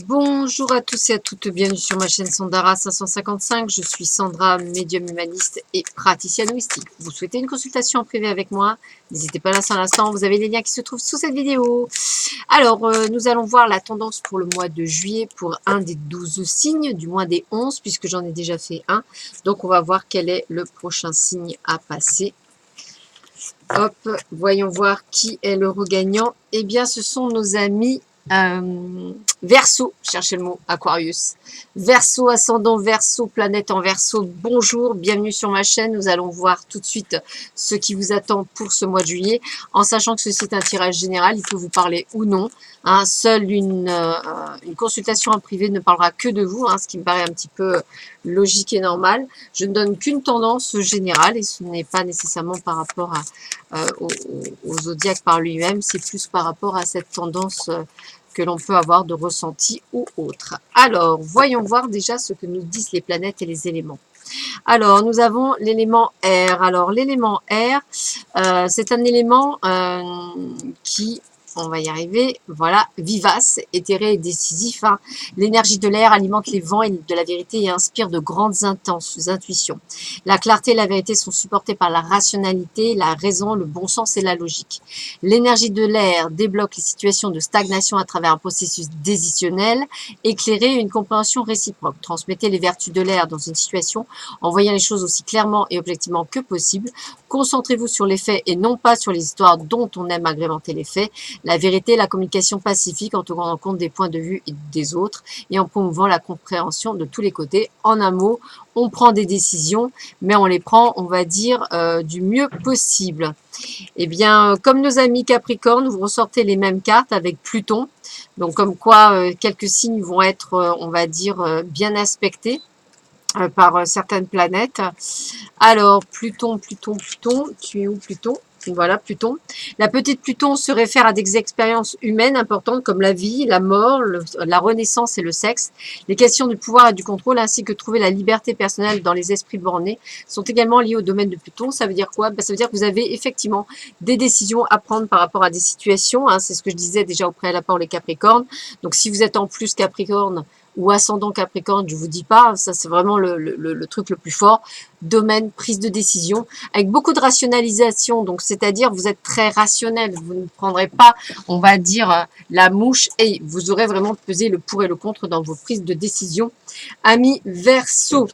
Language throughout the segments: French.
Bonjour à tous et à toutes, bienvenue sur ma chaîne Sandara 555. Je suis Sandra, médium humaniste et praticienne holistique. Vous souhaitez une consultation en privé avec moi? N'hésitez pas à l'instant, vous avez les liens qui se trouvent sous cette vidéo. Alors, nous allons voir la tendance pour le mois de juillet pour un des 12 signes, du moins des 11, puisque j'en ai déjà fait un. Donc, on va voir quel est le prochain signe à passer. Hop, voyons voir qui est le regagnant. Eh bien, ce sont nos amis Verseau, cherchez le mot, Aquarius. Verseau, ascendant Verseau, planète en Verseau. Bonjour, bienvenue sur ma chaîne. Nous allons voir tout de suite ce qui vous attend pour ce mois de juillet, en sachant que ceci est un tirage général, il peut vous parler ou non. Hein, seule une consultation en privé ne parlera que de vous, hein, ce qui me paraît un petit peu logique et normal. Je ne donne qu'une tendance générale et ce n'est pas nécessairement par rapport au zodiaque par lui-même, c'est plus par rapport à cette tendance que l'on peut avoir de ressenti ou autre. Alors, voyons voir déjà ce que nous disent les planètes et les éléments. Alors, nous avons l'élément air. Alors, l'élément air, c'est un élément qui, on va y arriver, voilà, vivace, éthéré et décisif. Hein. L'énergie de l'air alimente les vents et de la vérité et inspire de grandes intuitions. La clarté et la vérité sont supportées par la rationalité, la raison, le bon sens et la logique. L'énergie de l'air débloque les situations de stagnation à travers un processus décisionnel, éclairé et une compréhension réciproque. Transmettez les vertus de l'air dans une situation en voyant les choses aussi clairement et objectivement que possible. Concentrez-vous sur les faits et non pas sur les histoires dont on aime agrémenter les faits. La vérité, la communication pacifique en tenant compte des points de vue des autres et en promouvant la compréhension de tous les côtés. En un mot, on prend des décisions, mais on les prend, on va dire, du mieux possible. Eh bien, comme nos amis Capricorne, vous ressortez les mêmes cartes avec Pluton. Donc, comme quoi, quelques signes vont être, on va dire, bien aspectés par certaines planètes. Alors, Pluton, tu es où Pluton? Voilà, Pluton. La petite Pluton se réfère à des expériences humaines importantes comme la vie, la mort, la renaissance et le sexe. Les questions du pouvoir et du contrôle ainsi que trouver la liberté personnelle dans les esprits bornés sont également liées au domaine de Pluton. Ça veut dire quoi? Ça veut dire que vous avez effectivement des décisions à prendre par rapport à des situations. Hein. C'est ce que je disais déjà au préalable pour les Capricornes. Donc, si vous êtes en plus Capricorne, ou ascendant Capricorne, je vous dis pas, ça c'est vraiment le truc le plus fort, domaine, prise de décision, avec beaucoup de rationalisation, donc c'est-à-dire vous êtes très rationnel, vous ne prendrez pas, on va dire, la mouche, et vous aurez vraiment pesé le pour et le contre dans vos prises de décision, amis Verseau.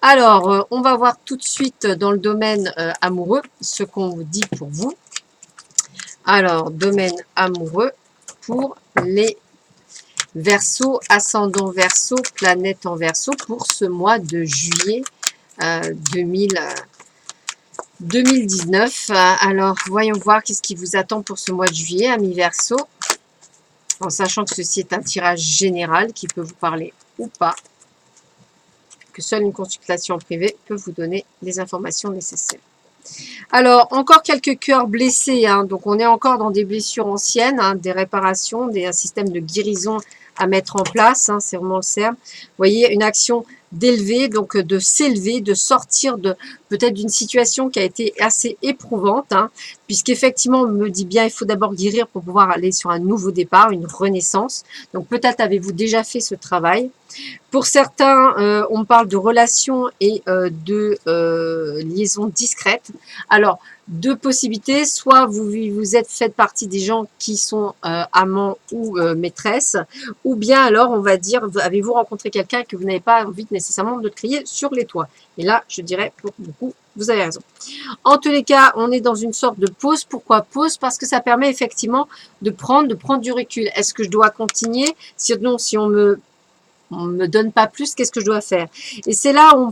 Alors, on va voir tout de suite dans le domaine amoureux, ce qu'on vous dit pour vous. Alors, domaine amoureux pour les Verseau, ascendant Verseau, planète en Verseau pour ce mois de juillet 2019. Alors, voyons voir qu'est-ce qui vous attend pour ce mois de juillet, amis Verseau, en sachant que ceci est un tirage général qui peut vous parler ou pas, que seule une consultation privée peut vous donner les informations nécessaires. Alors, encore quelques cœurs blessés, hein. Donc on est encore dans des blessures anciennes, hein, des réparations, un système de guérison à mettre en place, hein, c'est vraiment le terme. Vous voyez, une action d'élever, donc de s'élever, de sortir de peut-être d'une situation qui a été assez éprouvante, hein, puisqu'effectivement, on me dit bien, il faut d'abord guérir pour pouvoir aller sur un nouveau départ, une renaissance. Donc peut-être avez-vous déjà fait ce travail. Pour certains, on parle de relations et de liaisons discrètes. Alors, deux possibilités, soit vous êtes fait partie des gens qui sont amants ou maîtresses, ou bien alors, on va dire, avez-vous rencontré quelqu'un que vous n'avez pas envie nécessairement de crier sur les toits. Et là, je dirais, pour beaucoup, vous avez raison. En tous les cas, on est dans une sorte de pause. Pourquoi pause? Parce que ça permet effectivement de prendre du recul. Est-ce que je dois continuer? Sinon, si on me donne pas plus, qu'est-ce que je dois faire? Et c'est là où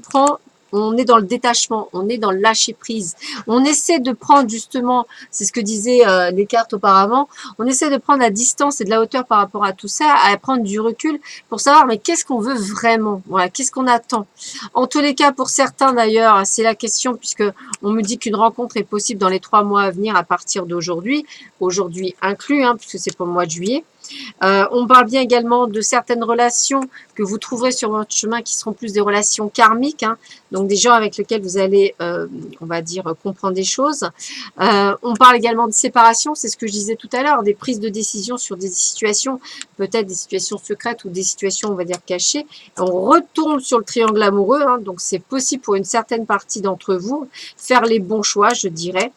on est dans le détachement, on est dans le lâcher prise. On essaie de prendre justement, c'est ce que disaient les cartes auparavant, on essaie de prendre la distance et de la hauteur par rapport à tout ça, à prendre du recul pour savoir mais qu'est-ce qu'on veut vraiment, voilà, qu'est-ce qu'on attend. En tous les cas, pour certains d'ailleurs, c'est la question puisque on me dit qu'une rencontre est possible dans les 3 mois à venir à partir d'aujourd'hui, aujourd'hui inclus, hein, puisque c'est pour le mois de juillet. On parle bien également de certaines relations que vous trouverez sur votre chemin qui seront plus des relations karmiques, hein, donc donc des gens avec lesquels vous allez, on va dire, comprendre des choses. On parle également de séparation, c'est ce que je disais tout à l'heure, des prises de décision sur des situations, peut-être des situations secrètes ou des situations, on va dire, cachées. On retombe sur le triangle amoureux, hein, donc c'est possible pour une certaine partie d'entre vous, faire les bons choix, je dirais.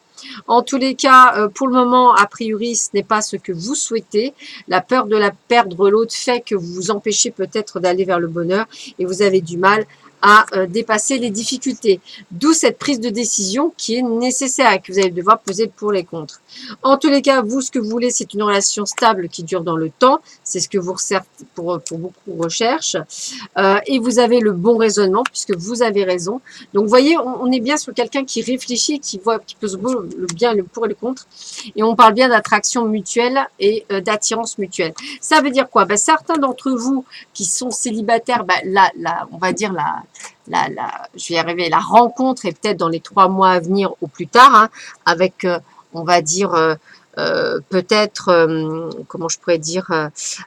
En tous les cas, pour le moment, a priori, ce n'est pas ce que vous souhaitez. La peur de la perdre l'autre fait que vous vous empêchez peut-être d'aller vers le bonheur et vous avez du mal à dépasser les difficultés. D'où cette prise de décision qui est nécessaire et que vous allez devoir peser le pour et les contre. En tous les cas, vous, ce que vous voulez, c'est une relation stable qui dure dans le temps. C'est ce que vous pour beaucoup recherchent. Et vous avez le bon raisonnement puisque vous avez raison. Donc, vous voyez, on est bien sur quelqu'un qui réfléchit, qui voit, qui pose le bien, le pour et le contre. Et on parle bien d'attraction mutuelle et d'attirance mutuelle. Ça veut dire quoi? Ben, certains d'entre vous qui sont célibataires, ben, on va dire je vais y arriver, la rencontre est peut-être dans les 3 mois à venir au plus tard, hein, avec, on va dire, peut-être, comment je pourrais dire,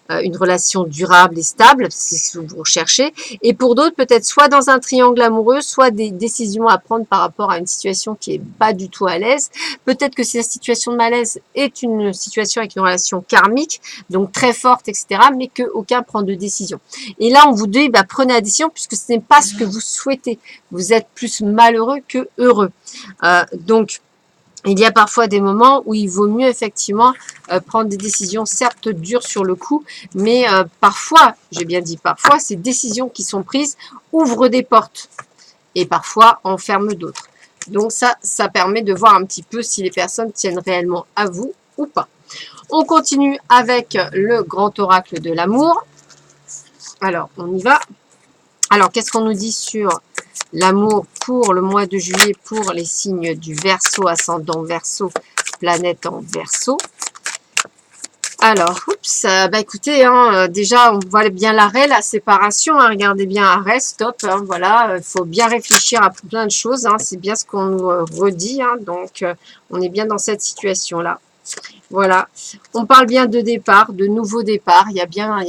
une relation durable et stable, c'est ce que vous recherchez. Et pour d'autres, peut-être soit dans un triangle amoureux, soit des décisions à prendre par rapport à une situation qui est pas du tout à l'aise. Peut-être que cette situation de malaise est une situation avec une relation karmique, donc très forte, etc., mais qu'aucun prend de décision. Et là, on vous dit, bah, prenez la décision puisque ce n'est pas ce que vous souhaitez. Vous êtes plus malheureux que heureux. Donc, il y a parfois des moments où il vaut mieux effectivement prendre des décisions certes dures sur le coup, mais parfois, j'ai bien dit parfois, ces décisions qui sont prises ouvrent des portes et parfois enferment d'autres. Donc ça permet de voir un petit peu si les personnes tiennent réellement à vous ou pas. On continue avec le grand oracle de l'amour. Alors, on y va. Alors, qu'est-ce qu'on nous dit sur l'amour pour le mois de juillet pour les signes du Verseau, ascendant Verseau, planète en Verseau? Alors, oups, bah écoutez, hein, déjà, on voit bien l'arrêt, la séparation. Hein, regardez bien, arrêt, stop. Hein, voilà, il faut bien réfléchir à plein de choses. Hein, c'est bien ce qu'on nous redit. Hein, donc, on est bien dans cette situation-là. Voilà, on parle bien de départ, de nouveaux départs. Il y a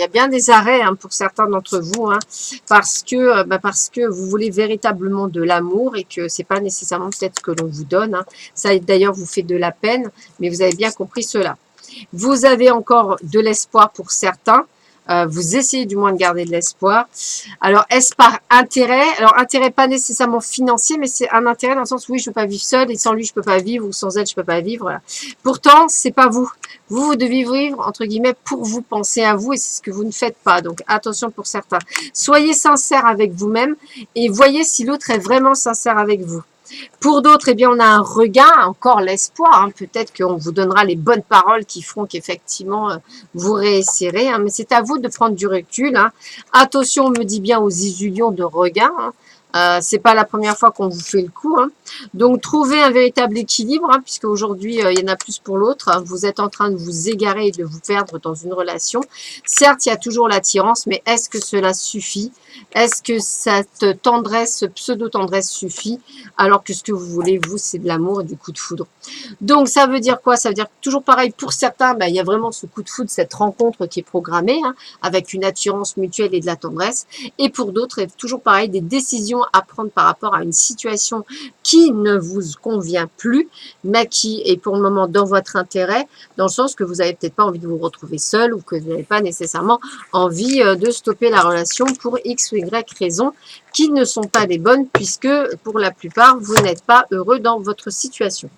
bien des arrêts hein, pour certains d'entre vous, hein, parce que vous voulez véritablement de l'amour et que c'est pas nécessairement peut-être ce que l'on vous donne. Hein. Ça d'ailleurs vous fait de la peine, mais vous avez bien compris cela. Vous avez encore de l'espoir pour certains. Vous essayez du moins de garder de l'espoir. Alors, est-ce par intérêt? Alors, intérêt pas nécessairement financier, mais c'est un intérêt dans le sens, oui, je ne peux pas vivre seul, et sans lui, je ne peux pas vivre, ou sans elle, je ne peux pas vivre. Voilà. Pourtant, c'est pas vous. Vous devez vivre, entre guillemets, pour vous, penser à vous, et c'est ce que vous ne faites pas. Donc, attention pour certains. Soyez sincère avec vous-même, et voyez si l'autre est vraiment sincère avec vous. Pour d'autres, eh bien, on a un regain, encore l'espoir. Hein. Peut-être qu'on vous donnera les bonnes paroles qui feront qu'effectivement, vous réessayerez. Hein. Mais c'est à vous de prendre du recul. Hein. Attention, on me dit bien aux illusions de regain. Hein. C'est pas la première fois qu'on vous fait le coup. Hein. Donc, trouvez un véritable équilibre, hein, puisque aujourd'hui, il y en a plus pour l'autre. Hein. Vous êtes en train de vous égarer et de vous perdre dans une relation. Certes, il y a toujours l'attirance, mais est-ce que cela suffit? Est-ce que cette tendresse, pseudo-tendresse suffit? Alors que ce que vous voulez, vous, c'est de l'amour et du coup de foudre. Donc, ça veut dire quoi? Ça veut dire toujours pareil, pour certains, il y a vraiment ce coup de foudre, cette rencontre qui est programmée, hein, avec une attirance mutuelle et de la tendresse. Et pour d'autres, toujours pareil, des décisions à prendre par rapport à une situation qui ne vous convient plus, mais qui est pour le moment dans votre intérêt, dans le sens que vous n'avez peut-être pas envie de vous retrouver seul ou que vous n'avez pas nécessairement envie de stopper la relation pour X ou Y raisons qui ne sont pas les bonnes puisque pour la plupart, vous n'êtes pas heureux dans votre situation.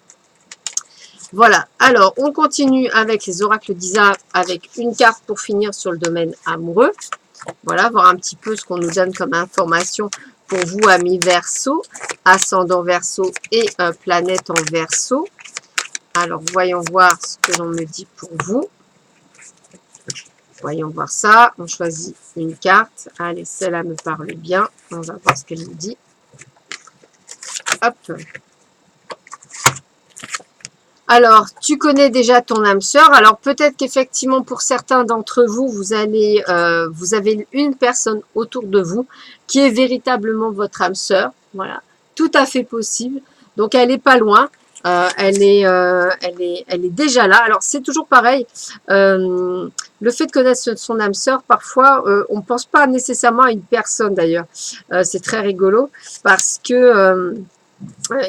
Voilà, alors on continue avec les oracles d'Isa avec une carte pour finir sur le domaine amoureux. Voilà, voir un petit peu ce qu'on nous donne comme information pour vous, amis Verseau, ascendant Verseau et planète en Verseau. Alors, voyons voir ce que l'on me dit pour vous. Voyons voir ça. On choisit une carte. Allez, celle-là me parle bien. On va voir ce qu'elle nous dit. Hop. Alors, tu connais déjà ton âme sœur. Alors, peut-être qu'effectivement, pour certains d'entre vous, vous avez une personne autour de vous qui est véritablement votre âme sœur. Voilà, tout à fait possible. Donc, elle n'est pas loin. elle est déjà là. Alors, c'est toujours pareil. Le fait de connaître son âme sœur, parfois, on ne pense pas nécessairement à une personne d'ailleurs. C'est très rigolo parce que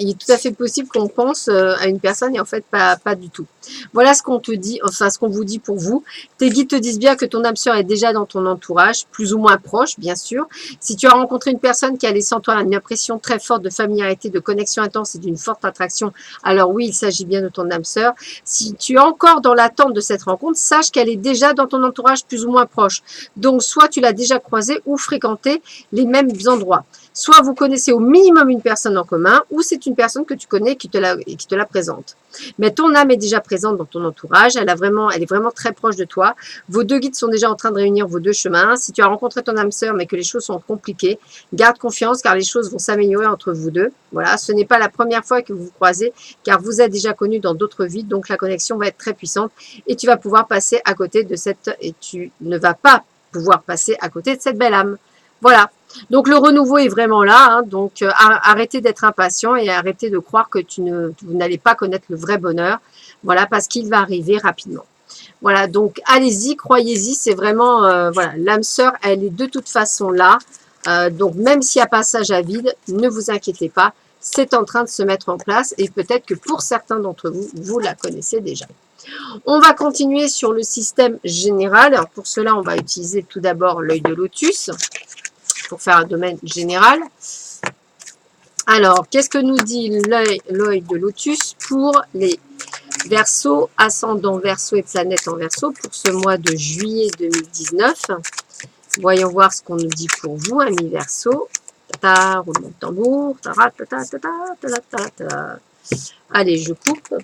il est tout à fait possible qu'on pense à une personne et en fait pas du tout. Voilà ce qu'on te dit, enfin ce qu'on vous dit pour vous. Tes guides te disent bien que ton âme sœur est déjà dans ton entourage, plus ou moins proche, bien sûr. Si tu as rencontré une personne qui a laissé en toi une impression très forte de familiarité, de connexion intense et d'une forte attraction, alors oui, il s'agit bien de ton âme sœur. Si tu es encore dans l'attente de cette rencontre, sache qu'elle est déjà dans ton entourage plus ou moins proche. Donc, soit tu l'as déjà croisée ou fréquenté les mêmes endroits. Soit vous connaissez au minimum une personne en commun, ou c'est une personne que tu connais et qui te la présente. Mais ton âme est déjà présente dans ton entourage, elle est vraiment très proche de toi. Vos deux guides sont déjà en train de réunir vos deux chemins. Si tu as rencontré ton âme sœur, mais que les choses sont compliquées, garde confiance car les choses vont s'améliorer entre vous deux. Voilà, ce n'est pas la première fois que vous vous croisez, car vous êtes déjà connus dans d'autres vies, donc la connexion va être très puissante et tu vas pouvoir passer à côté de et tu ne vas pas pouvoir passer à côté de cette belle âme. Voilà. Donc le renouveau est vraiment là, hein, donc arrêtez d'être impatient et arrêtez de croire que vous n'allez pas connaître le vrai bonheur, voilà, parce qu'il va arriver rapidement. Voilà, donc allez-y, croyez-y, c'est vraiment, voilà, l'âme sœur, elle est de toute façon là, donc même s'il y a passage à vide, ne vous inquiétez pas, c'est en train de se mettre en place et peut-être que pour certains d'entre vous, vous la connaissez déjà. On va continuer sur le système général. Alors pour cela, on va utiliser tout d'abord l'œil de lotus pour faire un domaine général. Alors, qu'est-ce que nous dit l'œil de lotus pour les Verseaux, ascendant Verseau et planète en Verseau pour ce mois de juillet 2019? Voyons voir ce qu'on nous dit pour vous, amis Verseau. Tata, roulement de tambour. Tata, tata, tata, tata, tata, tata. Allez, je coupe.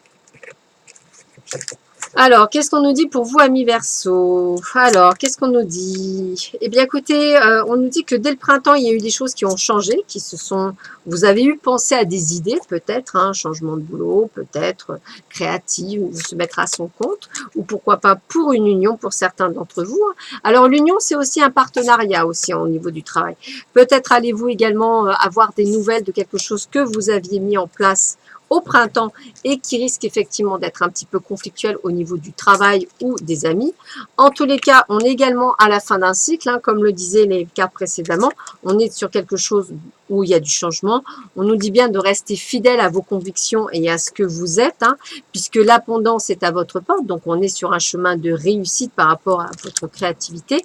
Alors, qu'est-ce qu'on nous dit pour vous, amis Verseau? Alors, qu'est-ce qu'on nous dit? Eh bien, écoutez, on nous dit que dès le printemps, il y a eu des choses qui ont changé, vous avez eu pensé à des idées, peut-être, un changement de boulot, peut-être créative, ou se mettre à son compte, ou pourquoi pas pour une union pour certains d'entre vous. Alors, l'union, c'est aussi un partenariat aussi au niveau du travail. Peut-être allez-vous également avoir des nouvelles de quelque chose que vous aviez mis en place au printemps et qui risque effectivement d'être un petit peu conflictuel au niveau du travail ou des amis. En tous les cas, on est également à la fin d'un cycle, hein, comme le disaient les cartes précédemment. On est sur quelque chose où il y a du changement. On nous dit bien de rester fidèle à vos convictions et à ce que vous êtes, hein, puisque l'abondance est à votre porte. Donc, on est sur un chemin de réussite par rapport à votre créativité.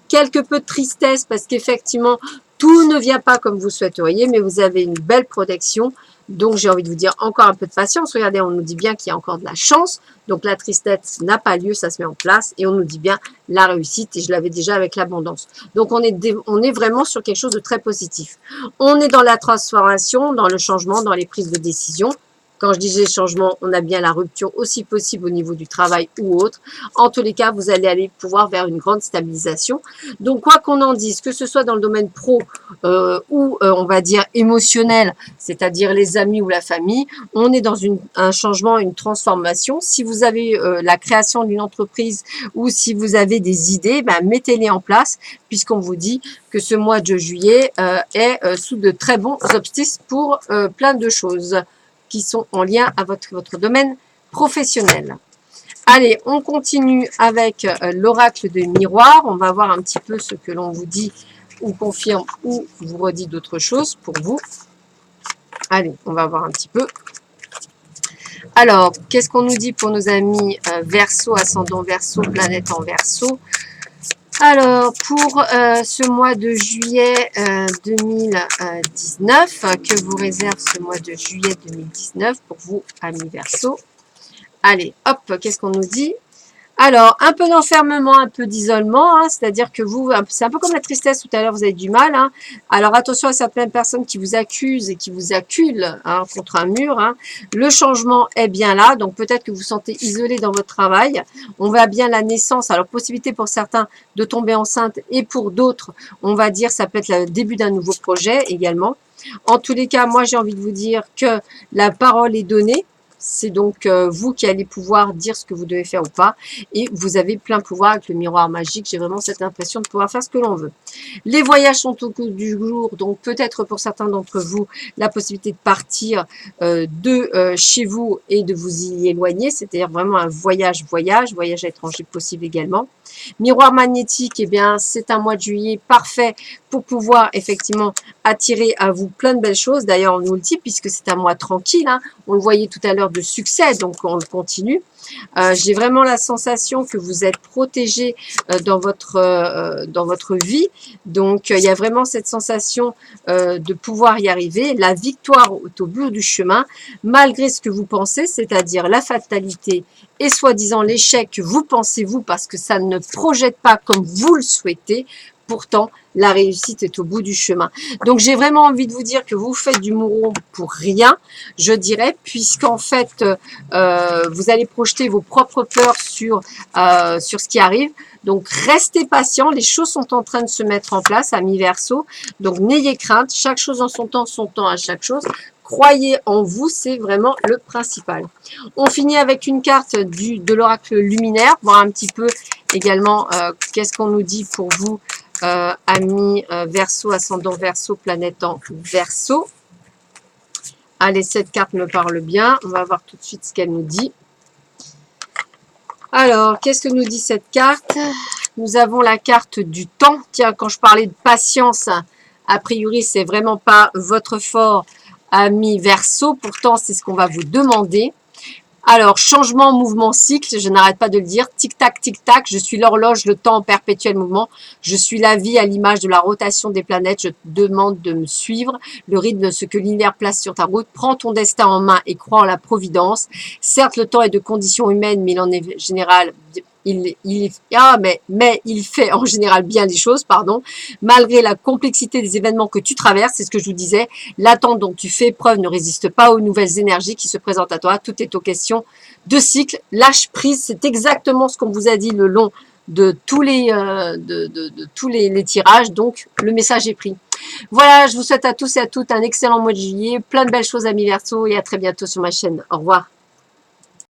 Quelque peu de tristesse parce qu'effectivement, tout ne vient pas comme vous souhaiteriez, mais vous avez une belle protection. Donc, j'ai envie de vous dire encore un peu de patience. Regardez, on nous dit bien qu'il y a encore de la chance. Donc, la tristesse n'a pas lieu, ça se met en place. Et on nous dit bien la réussite. Et je l'avais déjà avec l'abondance. Donc, on est vraiment sur quelque chose de très positif. On est dans la transformation, dans le changement, dans les prises de décision. Quand je disais changement, on a bien la rupture aussi possible au niveau du travail ou autre. En tous les cas, vous allez aller pouvoir vers une grande stabilisation. Donc, quoi qu'on en dise, que ce soit dans le domaine pro ou on va dire émotionnel, c'est-à-dire les amis ou la famille, on est dans un changement, une transformation. Si vous avez la création d'une entreprise ou si vous avez des idées, ben, mettez-les en place puisqu'on vous dit que ce mois de juillet est sous de très bons auspices pour plein de choses qui sont en lien avec votre domaine professionnel. Allez, on continue avec l'oracle de miroir. On va voir un petit peu ce que l'on vous dit ou confirme ou vous redit d'autres choses pour vous. Allez, on va voir un petit peu. Alors, qu'est-ce qu'on nous dit pour nos amis Verseau, ascendant Verseau, planète en Verseau? Alors, pour ce mois de juillet 2019, que vous réserve ce mois de juillet 2019 pour vous, amis Verseau? Allez, hop, qu'est-ce qu'on nous dit? Alors, un peu d'enfermement, un peu d'isolement, hein, c'est-à-dire que vous, c'est un peu comme la tristesse, tout à l'heure, vous avez du mal. Hein. Alors, attention à certaines personnes qui vous accusent et qui vous acculent hein, contre un mur. Hein. Le changement est bien là, donc peut-être que vous vous sentez isolé dans votre travail. On voit bien la naissance, alors possibilité pour certains de tomber enceinte et pour d'autres, on va dire, ça peut être le début d'un nouveau projet également. En tous les cas, moi, j'ai envie de vous dire que la parole est donnée. C'est donc vous qui allez pouvoir dire ce que vous devez faire ou pas. Et vous avez plein pouvoir avec le miroir magique. J'ai vraiment cette impression de pouvoir faire ce que l'on veut. Les voyages sont au goût du jour. Donc peut-être pour certains d'entre vous, la possibilité de partir de chez vous et de vous y éloigner. C'est-à-dire vraiment un voyage à l'étranger possible également. Miroir magnétique, eh bien, c'est un mois de juillet parfait pour pouvoir effectivement attirer à vous plein de belles choses. D'ailleurs, on nous le dit puisque c'est un mois tranquille. Hein. On le voyait tout à l'heure de succès, donc on le continue. J'ai vraiment la sensation que vous êtes protégé dans votre vie. Donc, il y a vraiment cette sensation de pouvoir y arriver. La victoire est au bout du chemin, malgré ce que vous pensez, c'est-à-dire la fatalité et soi-disant l'échec que vous pensez vous, parce que ça ne projette pas comme vous le souhaitez. Pourtant, la réussite est au bout du chemin. Donc, j'ai vraiment envie de vous dire que vous faites du mouron pour rien, je dirais, puisqu'en fait, vous allez projeter vos propres peurs sur ce qui arrive. Donc, restez patient. Les choses sont en train de se mettre en place, amis Verseau. Donc, n'ayez crainte. Chaque chose en son temps à chaque chose. Croyez en vous, c'est vraiment le principal. On finit avec une carte de l'oracle luminaire, voir un petit peu également qu'est-ce qu'on nous dit pour vous, amis Verseau, ascendant Verseau, planète en Verseau. Allez, cette carte me parle bien. On va voir tout de suite ce qu'elle nous dit. Alors, qu'est-ce que nous dit cette carte? Nous avons la carte du temps. Tiens, quand je parlais de patience, a priori, c'est vraiment pas votre fort, ami Verseau. Pourtant, c'est ce qu'on va vous demander. Alors, changement, mouvement, cycle, je n'arrête pas de le dire. Tic-tac, tic-tac, je suis l'horloge, le temps en perpétuel mouvement. Je suis la vie à l'image de la rotation des planètes. Je te demande de me suivre. Le rythme de ce que l'univers place sur ta route. Prends ton destin en main et crois en la providence. Certes, le temps est de condition humaine, mais il en est général... mais il fait en général bien les choses, pardon, malgré la complexité des événements que tu traverses, c'est ce que je vous disais, l'attente dont tu fais preuve ne résiste pas aux nouvelles énergies qui se présentent à toi, tout est aux questions de cycle, lâche prise, c'est exactement ce qu'on vous a dit le long de tous les tirages, donc le message est pris. Voilà, je vous souhaite à tous et à toutes un excellent mois de juillet, plein de belles choses amis Verseau et à très bientôt sur ma chaîne. Au revoir.